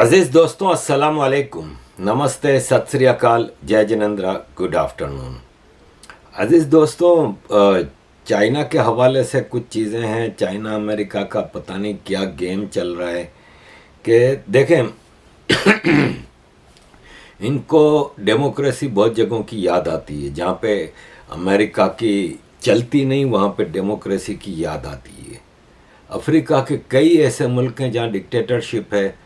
अजीज दोस्तों, अस्सलाम वालेकुम, नमस्ते, सत श्री अकाल, जय जिनेंद्र, गुड आफ्टरनून। अजीज दोस्तों, चाइना के हवाले से कुछ चीज़ें हैं। चाइना अमेरिका का पता नहीं क्या गेम चल रहा है कि देखें इनको डेमोक्रेसी बहुत जगहों की याद आती है। जहाँ पे अमेरिका की चलती नहीं वहाँ पे डेमोक्रेसी की याद आती है। अफ्रीका के कई ऐसे मुल्क हैं जहाँ डिक्टेटरशिप है,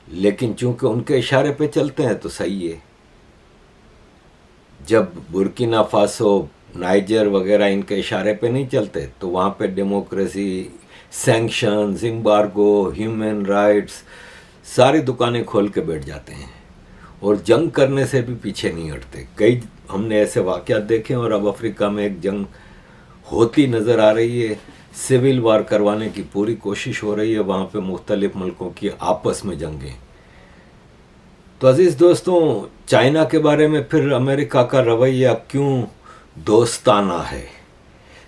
लेकिन चूंकि उनके इशारे पे चलते हैं तो सही है। जब बुर्किना फासो, नाइजर वगैरह इनके इशारे पे नहीं चलते तो वहाँ पे democracy, sanctions, embargo, human rights, सारी दुकानें खोल के बैठ जाते हैं और जंग करने से भी पीछे नहीं हटते। कई हमने ऐसे वाक़यात देखे और अब अफ्रीका में एक जंग होती नज़र आ रही है। सिविल वार करवाने की पूरी कोशिश हो रही है वहाँ पे, मुख्तलिफ मुल्कों की आपस में जंगें। तो अजीज़ दोस्तों, चाइना के बारे में फिर अमेरिका का रवैया क्यों दोस्ताना है?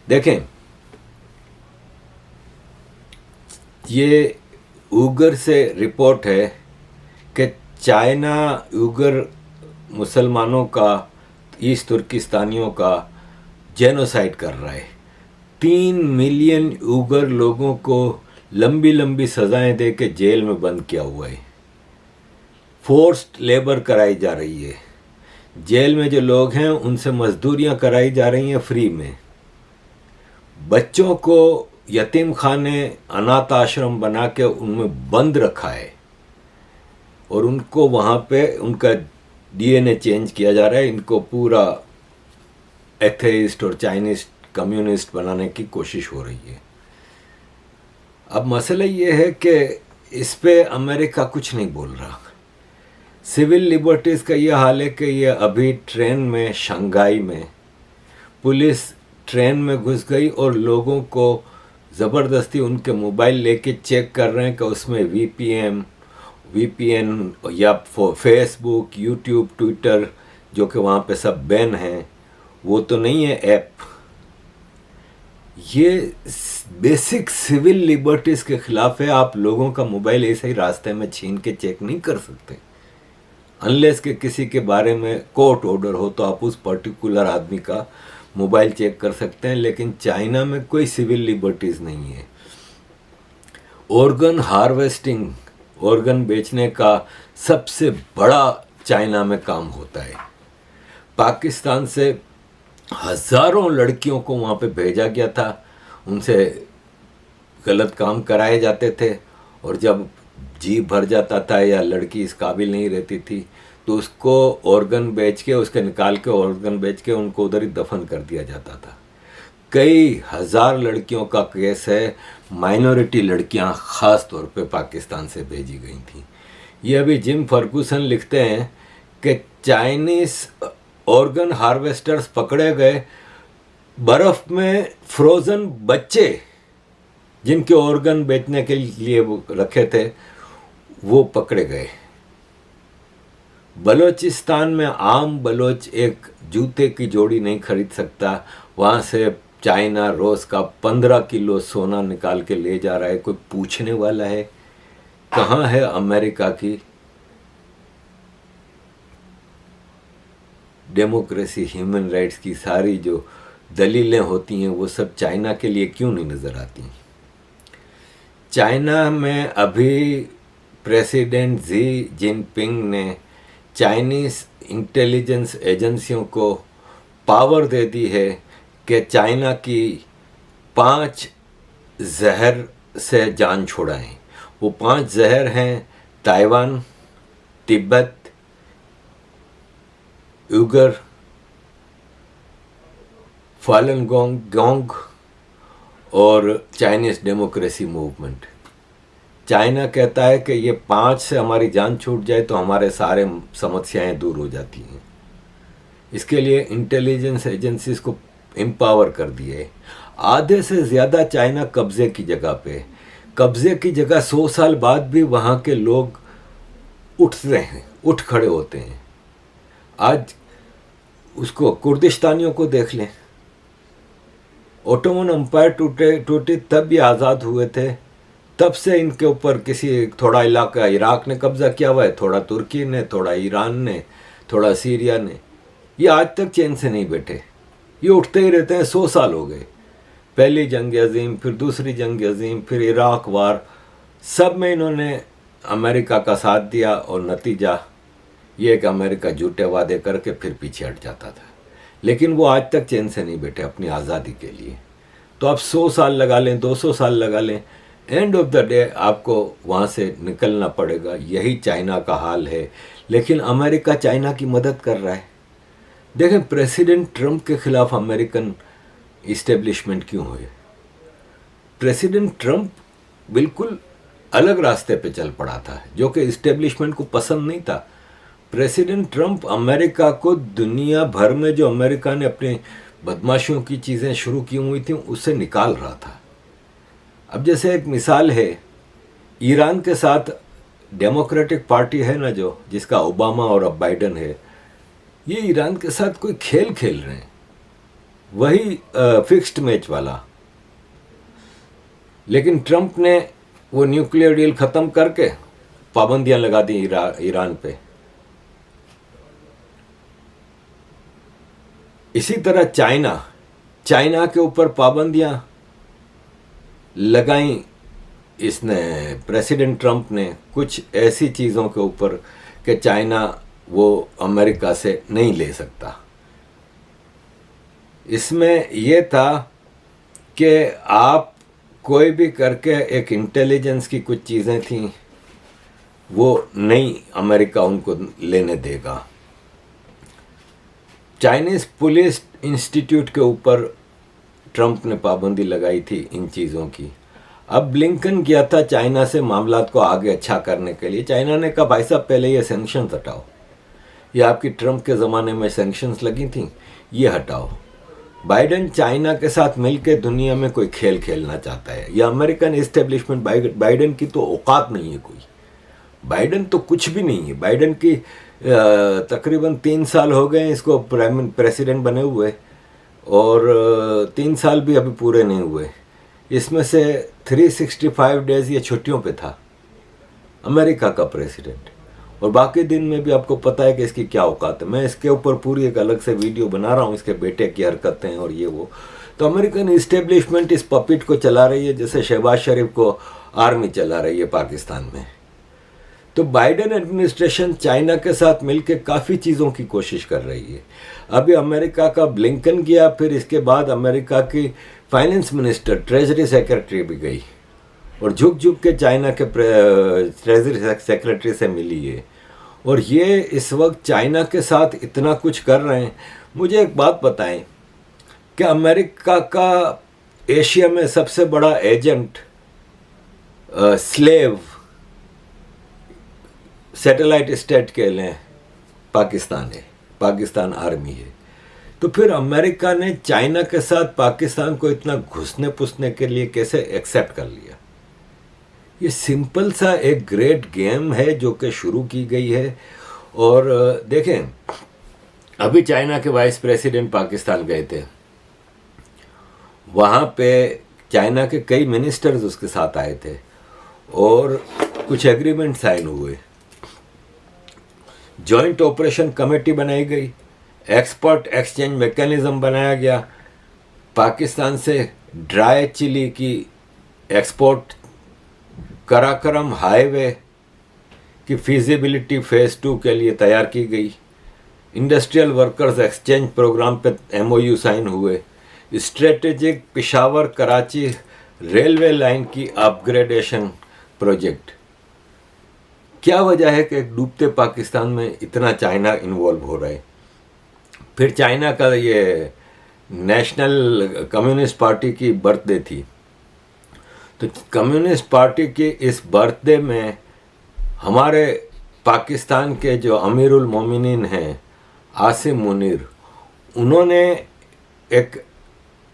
देखें, ये उगर से रिपोर्ट है कि चाइना उगर मुसलमानों का, ईस्ट तुर्किस्तानियों का जेनोसाइड कर रहा है। 3 मिलियन उगर लोगों को लंबी लंबी सजाएं दे के जेल में बंद किया हुआ है। फोर्स्ड लेबर कराई जा रही है। जेल में जो लोग हैं उनसे मजदूरियां कराई जा रही हैं फ्री में। बच्चों को यतीम खाने, अनाथ आश्रम बना के उनमें बंद रखा है और उनको वहाँ पे उनका डीएनए चेंज किया जा रहा है। इनको पूरा एथेइस्ट और चाइनीज कम्युनिस्ट बनाने की कोशिश हो रही है। अब मसला ये है कि इस पे अमेरिका कुछ नहीं बोल रहा। सिविल लिबर्टीज़ का ये हाल है कि ये अभी ट्रेन में, शंघाई में पुलिस ट्रेन में घुस गई और लोगों को ज़बरदस्ती उनके मोबाइल लेके चेक कर रहे हैं कि उसमें वीपीएन या फेसबुक, यूट्यूब, ट्विटर जो कि वहाँ पे सब बैन हैं, वो तो नहीं है ऐप। ये बेसिक सिविल लिबर्टीज़ के खिलाफ है। आप लोगों का मोबाइल ऐसे ही रास्ते में छीन के चेक नहीं कर सकते अनलेस के किसी के बारे में कोर्ट ऑर्डर हो, तो आप उस पर्टिकुलर आदमी का मोबाइल चेक कर सकते हैं। लेकिन चाइना में कोई सिविल लिबर्टीज़ नहीं है। ऑर्गन हार्वेस्टिंग, ऑर्गन बेचने का सबसे बड़ा चाइना में काम होता है। पाकिस्तान से हज़ारों लड़कियों को वहाँ पे भेजा गया था, उनसे गलत काम कराए जाते थे और जब जी भर जाता था या लड़की इस काबिल नहीं रहती थी तो उसको ऑर्गन बेच के, उसके निकाल के ऑर्गन बेच के उनको उधर ही दफन कर दिया जाता था। कई हज़ार लड़कियों का केस है। माइनॉरिटी लड़कियां ख़ास तौर पे पाकिस्तान से भेजी गई थी। ये अभी जिम फर्गूसन लिखते हैं कि चाइनीज़ ऑर्गन हार्वेस्टर्स पकड़े गए। बर्फ़ में फ्रोज़न बच्चे जिनके ऑर्गन बेचने के लिए वो रखे थे वो पकड़े गए। बलोचिस्तान में आम बलोच एक जूते की जोड़ी नहीं खरीद सकता, वहाँ से चाइना रोज़ का 15 किलो सोना निकाल के ले जा रहा है। कोई पूछने वाला है? कहाँ है अमेरिका की डेमोक्रेसी, ह्यूमन राइट्स की सारी जो दलीलें होती हैं वो सब चाइना के लिए क्यों नहीं नज़र आती? चाइना में अभी प्रेसिडेंट जी जिनपिंग ने चाइनीज़ इंटेलिजेंस एजेंसियों को पावर दे दी है कि चाइना की 5 जहर से जान छुड़ाएं। वो 5 जहर हैं ताइवान, तिब्बत, उगर, फालन गोंग और चाइनीज़ डेमोक्रेसी मूवमेंट। चाइना कहता है कि ये 5 से हमारी जान छूट जाए तो हमारे सारे समस्याएं दूर हो जाती हैं। इसके लिए इंटेलिजेंस एजेंसीज को एम्पावर कर दिए। आधे से ज़्यादा चाइना कब्ज़े की जगह पे, कब्ज़े की जगह 100 साल बाद भी वहाँ के लोग उठते हैं, उठ खड़े होते हैं। आज उसको कुर्दिस्तानियों को देख लें। ओटोमन एम्पायर टूटे तब भी आज़ाद हुए थे तब से इनके ऊपर किसी थोड़ा इलाका इराक ने कब्जा किया हुआ है, थोड़ा तुर्की ने, थोड़ा ईरान ने, थोड़ा सीरिया ने। ये आज तक चैन से नहीं बैठे, ये उठते ही रहते हैं। 100 साल हो गए, पहली जंग अजीम, फिर दूसरी जंग अजीम, फिर इराक वार, सब में इन्होंने अमेरिका का साथ दिया और नतीजा ये कि अमेरिका झूठे वादे करके फिर पीछे हट जाता था। लेकिन वो आज तक चैन से नहीं बैठे अपनी आज़ादी के लिए। तो आप 100 साल लगा लें, 200 साल लगा लें, एंड ऑफ द डे आपको वहाँ से निकलना पड़ेगा। यही चाइना का हाल है। लेकिन अमेरिका चाइना की मदद कर रहा है। देखें, प्रेसिडेंट ट्रंप के खिलाफ अमेरिकन इस्टेब्लिशमेंट क्यों हुए? प्रेसिडेंट ट्रंप बिल्कुल अलग रास्ते पे चल पड़ा था, जो कि इस्टेब्लिशमेंट को पसंद नहीं था। प्रेसिडेंट ट्रंप अमेरिका को दुनिया भर में जो अमेरिका ने अपनी बदमाशियों की चीज़ें शुरू की हुई थी उससे निकाल रहा था। अब जैसे एक मिसाल है, ईरान के साथ डेमोक्रेटिक पार्टी है ना, जो जिसका ओबामा और अब बाइडन है, ये ईरान के साथ कोई खेल खेल रहे हैं, वही फिक्स्ड मैच वाला। लेकिन ट्रंप ने वो न्यूक्लियर डील ख़त्म करके पाबंदियां लगा दी ईरान पे। इसी तरह चाइना के ऊपर पाबंदियां लगाई इसने, प्रेसिडेंट ट्रंप ने, कुछ ऐसी चीज़ों के ऊपर कि चाइना वो अमेरिका से नहीं ले सकता। इसमें यह था कि आप कोई भी करके एक इंटेलिजेंस की कुछ चीज़ें थीं वो नहीं अमेरिका उनको लेने देगा। चाइनीज़ पुलिस इंस्टीट्यूट के ऊपर ट्रंप ने पाबंदी लगाई थी इन चीज़ों की। अब ब्लिंकन गया था चाइना से मामलात को आगे अच्छा करने के लिए। चाइना ने कहा भाई साहब पहले ये सैंक्शंस हटाओ, ये आपकी ट्रंप के ज़माने में सैंक्शंस लगी थी, ये हटाओ। बाइडन चाइना के साथ मिलकर दुनिया में कोई खेल खेलना चाहता है। यह अमेरिकन इस्टेब्लिशमेंट, बाइडन की तो औकात नहीं है कोई। बाइडन तो कुछ भी नहीं है। बाइडन की तकरीबन 3 साल हो गए इसको प्रेसिडेंट बने हुए, और 3 साल भी अभी पूरे नहीं हुए। इसमें से 365 डेज़ ये छुट्टियों पे था, अमेरिका का प्रेसिडेंट। और बाकी दिन में भी आपको पता है कि इसकी क्या औकात है। मैं इसके ऊपर पूरी एक अलग से वीडियो बना रहा हूँ, इसके बेटे की हरकतें और ये वो। तो अमेरिकन इस्टेब्लिशमेंट इस पपिट को चला रही है जैसे शहबाज शरीफ को आर्मी चला रही है पाकिस्तान में। तो बाइडन एडमिनिस्ट्रेशन चाइना के साथ मिलकर काफ़ी चीज़ों की कोशिश कर रही है। अभी अमेरिका का ब्लिंकन गया, फिर इसके बाद अमेरिका की फाइनेंस मिनिस्टर, ट्रेजरी सेक्रेटरी भी गई और झुक झुक के चाइना के ट्रेजरी सेक्रेटरी से मिली है। और ये इस वक्त चाइना के साथ इतना कुछ कर रहे हैं। मुझे एक बात बताएं कि अमेरिका का एशिया में सबसे बड़ा एजेंट स्लेव सैटेलाइट स्टेट के लिए पाकिस्तान है, पाकिस्तान आर्मी है। तो फिर अमेरिका ने चाइना के साथ पाकिस्तान को इतना घुसने पुसने के लिए कैसे एक्सेप्ट कर लिया? ये सिंपल सा एक ग्रेट गेम है जो कि शुरू की गई है। और देखें, अभी चाइना के वाइस प्रेसिडेंट पाकिस्तान गए थे, वहाँ पे चाइना के कई मिनिस्टर्स उसके साथ आए थे और कुछ एग्रीमेंट साइन हुए। जॉइंट ऑपरेशन कमेटी बनाई गई, एक्सपोर्ट एक्सचेंज मैकेनिज्म बनाया गया, पाकिस्तान से ड्राई चिली की एक्सपोर्ट, कराकरम हाईवे की फिजिबिलिटी फेज़ 2 के लिए तैयार की गई, इंडस्ट्रियल वर्कर्स एक्सचेंज प्रोग्राम पे MOU साइन हुए, strategic Peshawar Karachi railway line की अपग्रेडेशन प्रोजेक्ट। क्या वजह है कि एक डूबते पाकिस्तान में इतना चाइना इन्वॉल्व हो रहा है? फिर चाइना का ये नेशनल कम्युनिस्ट पार्टी की बर्थडे थी, तो कम्युनिस्ट पार्टी के इस बर्थडे में हमारे पाकिस्तान के जो अमीरुल मोमिनीन हैं आसिम मुनीर, उन्होंने एक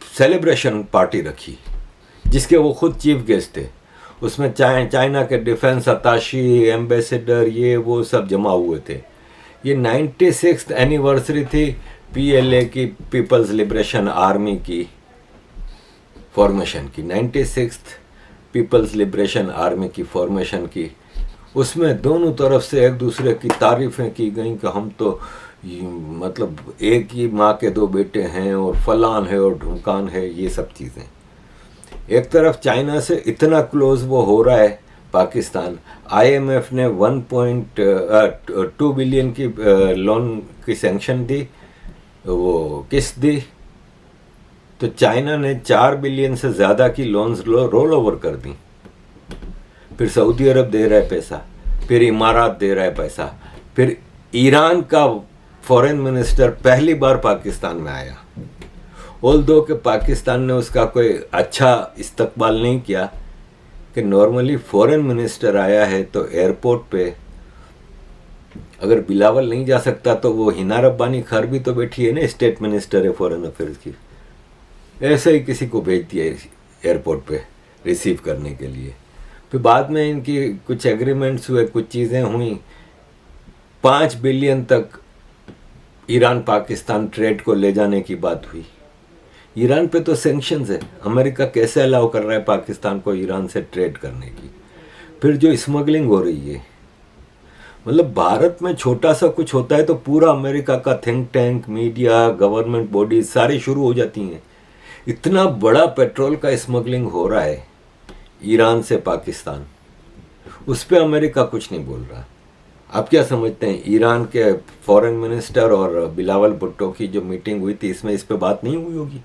सेलिब्रेशन पार्टी रखी जिसके वो खुद चीफ गेस्ट थे। उसमें चाइना के डिफेंस अताशी, एम्बेसडर, ये वो सब जमा हुए थे। ये 96th एनिवर्सरी थी PLA की, पीपल्स लिबरेशन आर्मी की फॉर्मेशन की, 96th पीपल्स लिबरेशन आर्मी की फॉर्मेशन की, उसमें दोनों तरफ से एक दूसरे की तारीफ़ें की गई कि हम तो मतलब एक ही माँ के दो बेटे हैं और फलान है और ढुमकान है, ये सब चीज़ें। एक तरफ चाइना से इतना क्लोज वो हो रहा है पाकिस्तान, आईएमएफ ने 1.2 बिलियन की लोन की सैंक्शन दी, वो किस्त दी, तो चाइना ने 4 बिलियन से ज़्यादा की लोन्स रोल ओवर कर दी। फिर सऊदी अरब दे रहा है पैसा, फिर इमारात दे रहा है पैसा, फिर ईरान का फॉरेन मिनिस्टर पहली बार पाकिस्तान में आया। ऑल्दो कि पाकिस्तान ने उसका कोई अच्छा इस्तकबाल नहीं किया कि नॉर्मली फॉरेन मिनिस्टर आया है तो एयरपोर्ट पे अगर बिलावल नहीं जा सकता तो वो हिना रब्बानी खर भी तो बैठी है ना, स्टेट मिनिस्टर है फॉरेन अफेयर्स की, ऐसे ही किसी को भेज दिया एयरपोर्ट पे रिसीव करने के लिए। फिर बाद में इनकी कुछ एग्रीमेंट्स हुए, कुछ चीज़ें हुई, 5 बिलियन तक ईरान पाकिस्तान ट्रेड को ले जाने की बात हुई। ईरान पे तो सैंक्शंस है, अमेरिका कैसे अलाउ कर रहा है पाकिस्तान को ईरान से ट्रेड करने की। फिर जो स्मगलिंग हो रही है, मतलब भारत में छोटा सा कुछ होता है तो पूरा अमेरिका का think tank, media, government bodies सारी शुरू हो जाती हैं। इतना बड़ा पेट्रोल का स्मगलिंग हो रहा है ईरान से पाकिस्तान, उस पर अमेरिका कुछ नहीं बोल रहा। आप क्या समझते हैं, ईरान के फॉरेन मिनिस्टर और बिलावल भुट्टो की जो मीटिंग हुई थी, इसमें इस पे बात नहीं हुई होगी?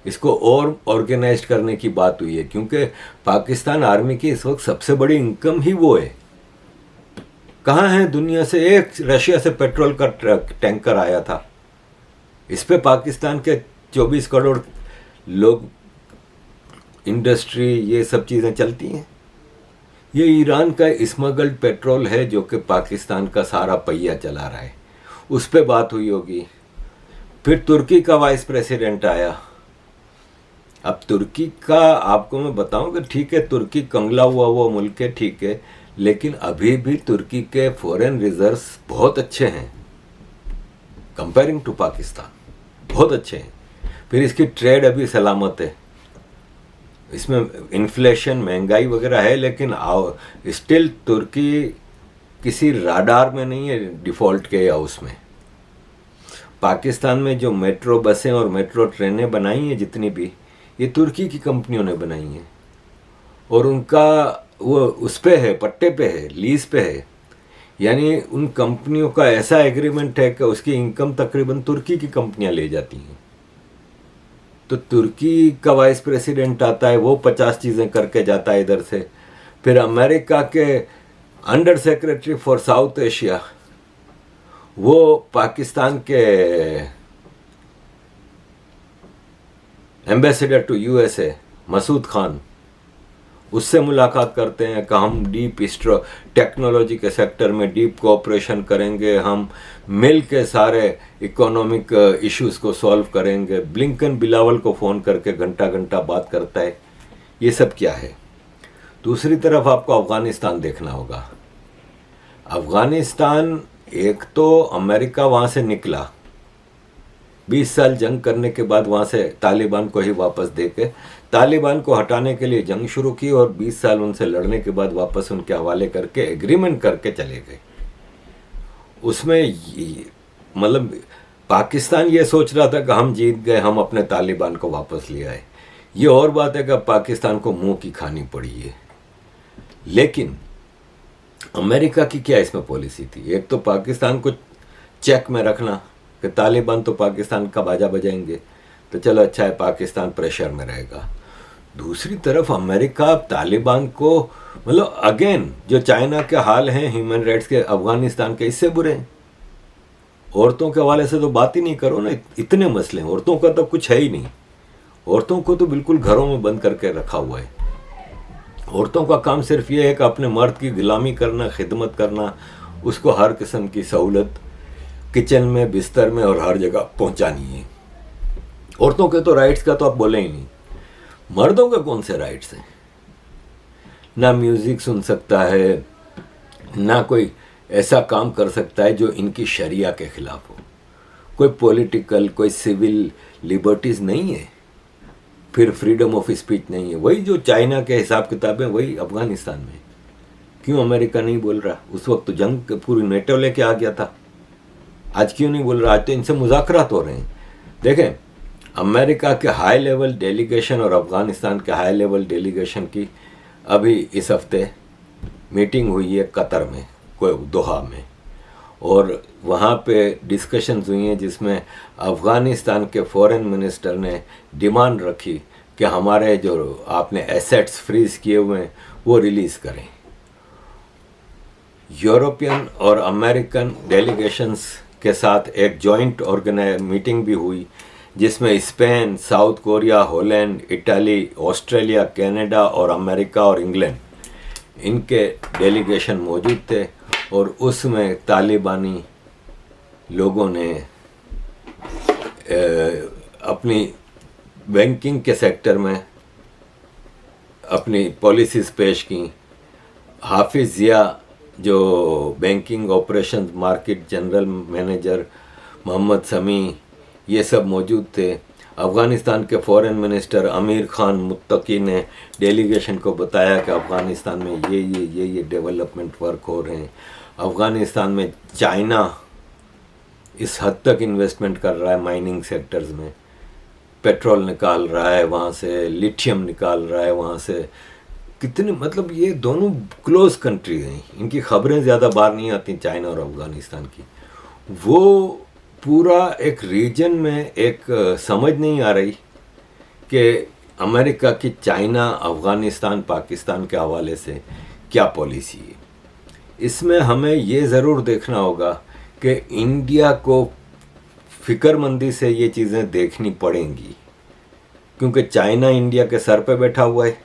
इसको और ऑर्गेनाइज करने की बात हुई है, क्योंकि पाकिस्तान आर्मी की इस वक्त सबसे बड़ी इनकम ही वो है। कहाँ है दुनिया से एक रशिया से पेट्रोल का टैंकर आया था, इस पे पाकिस्तान के 24 करोड़ लोग, इंडस्ट्री, ये सब चीज़ें चलती हैं। ये ईरान का स्मगल्ड पेट्रोल है जो कि पाकिस्तान का सारा पहिया चला रहा है, उस पर बात हुई होगी। फिर तुर्की का वाइस प्रेसिडेंट आया। अब तुर्की का आपको मैं बताऊं कि ठीक है, तुर्की कंगला हुआ वो मुल्क है, ठीक है, लेकिन अभी भी तुर्की के फॉरेन रिजर्व्स बहुत अच्छे हैं कंपेयरिंग टू पाकिस्तान, बहुत अच्छे हैं। फिर इसकी ट्रेड अभी सलामत है, इसमें इन्फ्लेशन, महंगाई वगैरह है, लेकिन स्टिल तुर्की किसी राडार में नहीं है डिफ़ॉल्ट के या उसमें। पाकिस्तान में जो मेट्रो बसें और मेट्रो ट्रेनें बनाई हैं जितनी भी, ये तुर्की की कंपनियों ने बनाई हैं, और उनका वो उस पे है, पट्टे पे है, लीज पे है। यानी उन कंपनियों का ऐसा एग्रीमेंट है कि उसकी इनकम तकरीबन तुर्की की कंपनियां ले जाती हैं। तो तुर्की का वाइस प्रेसिडेंट आता है, वो 50 चीज़ें करके जाता है इधर से। फिर अमेरिका के under secretary for South Asia, वो पाकिस्तान के ambassador to USA Masood Khan, उससे मुलाकात करते हैं कि हम डीप टेक्नोलॉजी के सेक्टर में डीप कोऑपरेशन करेंगे, हम मिल के सारे इकोनॉमिक इश्यूज़ को सॉल्व करेंगे। ब्लिंकन बिलावल को फ़ोन करके घंटा घंटा बात करता है। ये सब क्या है? दूसरी तरफ आपको अफ़गानिस्तान देखना होगा। अफ़गानिस्तान, एक तो अमेरिका वहाँ से निकला, 20 साल जंग करने के बाद वहाँ से तालिबान को ही वापस दे के तालिबान को हटाने के लिए जंग शुरू की, और 20 साल उनसे लड़ने के बाद वापस उनके हवाले करके एग्रीमेंट करके चले गए। उसमें मतलब पाकिस्तान ये सोच रहा था कि हम जीत गए, हम अपने तालिबान को वापस ले आए। ये और बात है कि पाकिस्तान को मुंह की खानी पड़ी है। लेकिन अमेरिका की क्या इसमें पॉलिसी थी? एक तो पाकिस्तान को चेक में रखना कि तालिबान तो पाकिस्तान का बाजा बजाएंगे, तो चलो अच्छा है, पाकिस्तान प्रेशर में रहेगा। दूसरी तरफ अमेरिका तालिबान को, मतलब अगेन जो चाइना के हाल हैं ह्यूमन राइट्स के अफगानिस्तान के, इससे बुरे हैं। औरतों के हवाले से तो बात ही नहीं करो ना, इतने मसले हैं। औरतों का तो कुछ है ही नहीं, औरतों को तो बिल्कुल घरों में बंद करके रखा हुआ है। औरतों का काम सिर्फ ये है कि अपने मर्द की गुलामी करना, खिदमत करना, उसको हर किस्म की सहूलत किचन में, बिस्तर में और हर जगह पहुंचानी है। औरतों के तो राइट्स का तो आप बोले ही नहीं। मर्दों के कौन से राइट्स हैं? ना म्यूजिक सुन सकता है, ना कोई ऐसा काम कर सकता है जो इनकी शरिया के खिलाफ हो। कोई पॉलिटिकल, कोई सिविल लिबर्टीज नहीं है। फिर फ्रीडम ऑफ स्पीच नहीं है। वही जो चाइना के हिसाब किताब है वही अफगानिस्तान में। क्यों अमेरिका नहीं बोल रहा? उस वक्त तो जंग पूरी नेटो लेके आ गया था। आज क्यों नहीं बोल रहा? आज तो इनसे मुज़ाकरात हो रहे हैं। देखें, अमेरिका के हाई लेवल डेलीगेशन और अफगानिस्तान के हाई लेवल डेलीगेशन की अभी इस हफ्ते मीटिंग हुई है कतर में, दोहा में, और वहाँ पे डिस्कशंस हुई हैं जिसमें अफ़गानिस्तान के फॉरेन मिनिस्टर ने डिमांड रखी कि हमारे जो आपने एसेट्स फ्रीज़ किए हुए हैं वो रिलीज़ करें। यूरोपियन और अमेरिकन डेलीगेशंस के साथ एक जॉइंट मीटिंग भी हुई जिसमें Spain, south Korea, Holland, Italy, Australia, Canada और अमेरिका और इंग्लैंड, इनके डेलीगेशन मौजूद थे। और उसमें तालिबानी लोगों ने अपनी बैंकिंग के सेक्टर में अपनी पॉलिसीज़ पेश की। हाफिज़ ज़िया जो banking operations market general manager, Mohammad Sami, ये सब मौजूद थे। अफ़गानिस्तान के फॉरेन मिनिस्टर अमीर ख़ान मुत्तकी ने डेलीगेशन को बताया कि अफ़गानिस्तान में ये डेवलपमेंट वर्क हो रहे हैं। अफ़गानिस्तान में चाइना इस हद तक इन्वेस्टमेंट कर रहा है माइनिंग सेक्टर्स में, पेट्रोल निकाल रहा है वहाँ से, लिथियम निकाल रहा है वहाँ से। कितने, मतलब ये दोनों क्लोज कंट्री हैं, इनकी खबरें ज़्यादा बाहर नहीं आती चाइना और अफ़गानिस्तान की। वो पूरा एक रीजन में एक समझ नहीं आ रही कि अमेरिका की चाइना, अफ़गानिस्तान, पाकिस्तान के हवाले से क्या पॉलिसी है। इसमें हमें ये ज़रूर देखना होगा कि इंडिया को फ़िक्रमंदी से ये चीज़ें देखनी पड़ेंगी, क्योंकि चाइना इंडिया के सर पे बैठा हुआ है,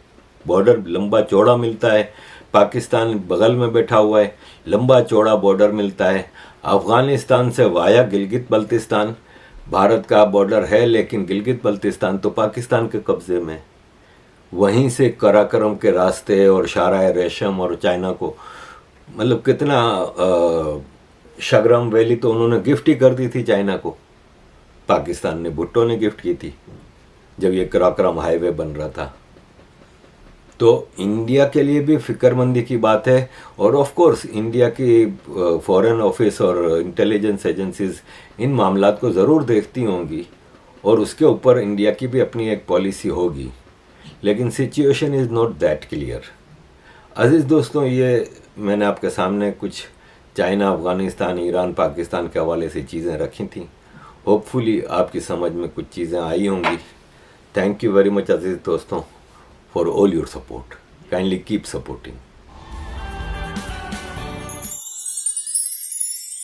बॉर्डर लंबा चौड़ा मिलता है। पाकिस्तान बगल में बैठा हुआ है, लंबा चौड़ा बॉर्डर मिलता है। अफ़गानिस्तान से वाया गिलगित बल्तिस्तान भारत का बॉर्डर है, लेकिन गिलगित बल्तिस्तान तो पाकिस्तान के कब्ज़े में। वहीं से कराकरम के रास्ते और शाराए रेशम और चाइना को, मतलब कितना शगरम वैली तो उन्होंने गिफ्ट ही कर दी थी चाइना को, पाकिस्तान ने, भुट्टो ने गिफ्ट की थी जब ये कराकरम हाईवे बन रहा था। तो इंडिया के लिए भी फिक्रमंदी की बात है। और ऑफ कोर्स इंडिया की फॉरेन ऑफिस और इंटेलिजेंस एजेंसीज इन मामलात को ज़रूर देखती होंगी और उसके ऊपर इंडिया की भी अपनी एक पॉलिसी होगी, लेकिन situation is not that clear. अज़ीज़ दोस्तों, ये मैंने आपके सामने कुछ चाइना, अफ़गानिस्तान, ईरान, पाकिस्तान के हवाले से चीज़ें रखी थी। होपफुली आपकी समझ में कुछ चीज़ें आई होंगी। थैंक यू वेरी मच अज़ीज़ दोस्तों for all your support. Kindly keep supporting.